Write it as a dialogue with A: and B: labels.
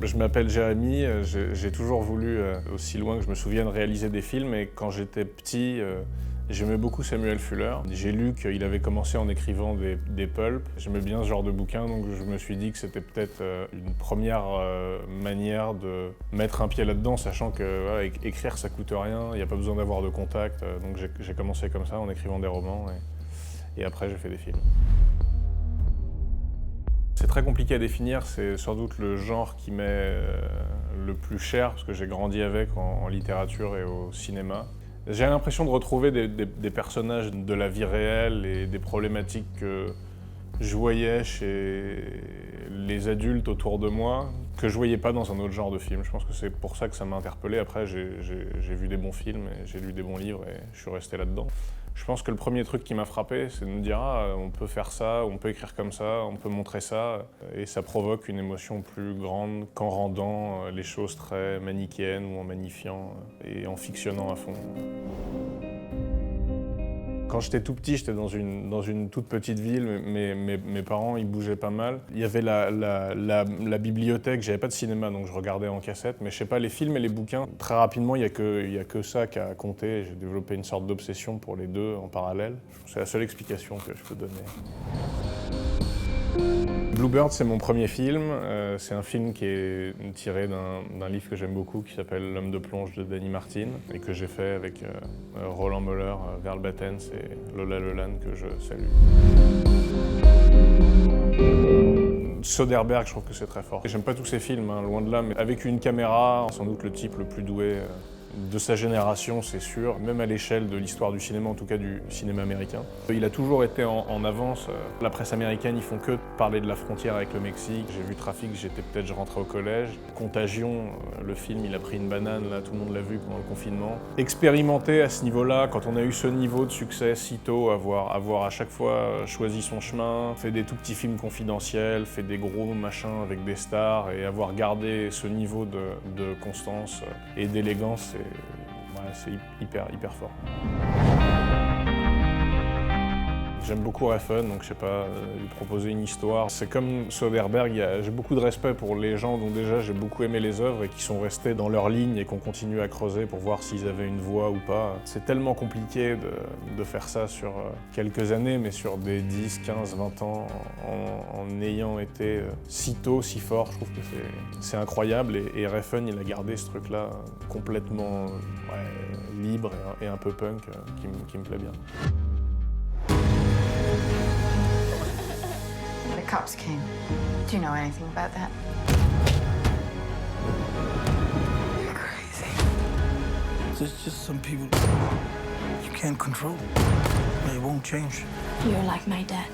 A: Je m'appelle Jérémy, j'ai toujours voulu, aussi loin que je me souvienne, réaliser des films et quand j'étais petit, j'aimais beaucoup Samuel Fuller. J'ai lu qu'il avait commencé en écrivant des pulps. J'aimais bien ce genre de bouquin, donc je me suis dit que c'était peut-être une première manière de mettre un pied là-dedans, sachant que voilà, écrire ça coûte rien, il n'y a pas besoin d'avoir de contact. Donc j'ai commencé comme ça en écrivant des romans et après j'ai fait des films. C'est très compliqué à définir, c'est sans doute le genre qui m'est le plus cher, parce que j'ai grandi avec en littérature et au cinéma. J'ai l'impression de retrouver des personnages de la vie réelle et des problématiques que je voyais chez les adultes autour de moi, que je voyais pas dans un autre genre de film. Je pense que c'est pour ça que ça m'a interpellé. Après, j'ai vu des bons films, et j'ai lu des bons livres et je suis resté là-dedans. Je pense que le premier truc qui m'a frappé, c'est de me dire « Ah, on peut faire ça, on peut écrire comme ça, on peut montrer ça ». Et ça provoque une émotion plus grande qu'en rendant les choses très manichéennes ou en magnifiant et en fictionnant à fond. Quand j'étais tout petit, j'étais dans une toute petite ville, mais mes parents ils bougeaient pas mal. Il y avait la bibliothèque, j'avais pas de cinéma donc je regardais en cassette, mais je sais pas, les films et les bouquins, très rapidement il y a que ça qui a compté. J'ai développé une sorte d'obsession pour les deux en parallèle. C'est la seule explication que je peux donner. Bluebird, c'est mon premier film. C'est un film qui est tiré d'un livre que j'aime beaucoup qui s'appelle L'homme de plonge de Danny Martin et que j'ai fait avec Roland Moller, Verl Battens et Lola Leland que je salue. Soderbergh, je trouve que c'est très fort. J'aime pas tous ces films, hein, loin de là, mais avec une caméra, sans doute le type le plus doué de sa génération, c'est sûr, même à l'échelle de l'histoire du cinéma, en tout cas du cinéma américain. Il a toujours été en avance. La presse américaine, ils font que parler de la frontière avec le Mexique. J'ai vu Trafic, je rentrais au collège. Contagion, le film, il a pris une banane, là, tout le monde l'a vu pendant le confinement. Expérimenter à ce niveau-là, quand on a eu ce niveau de succès si tôt, avoir à chaque fois choisi son chemin, fait des tout petits films confidentiels, fait des gros machins avec des stars et avoir gardé ce niveau de constance et d'élégance, c'est hyper fort. J'aime beaucoup Refn, donc je sais pas, lui proposer une histoire. C'est comme Soderbergh, j'ai beaucoup de respect pour les gens dont déjà j'ai beaucoup aimé les œuvres et qui sont restés dans leur ligne et qu'on continue à creuser pour voir s'ils avaient une voix ou pas. C'est tellement compliqué de faire ça sur quelques années, mais sur des 10, 15, 20 ans, en ayant été si tôt, si fort, je trouve que c'est incroyable. Et Refn, il a gardé ce truc-là complètement libre et un peu punk qui me plaît bien.
B: The cops came. Do you know anything about that? You're crazy.
C: There's just some people you can't control. They won't change.
D: You're like my dad.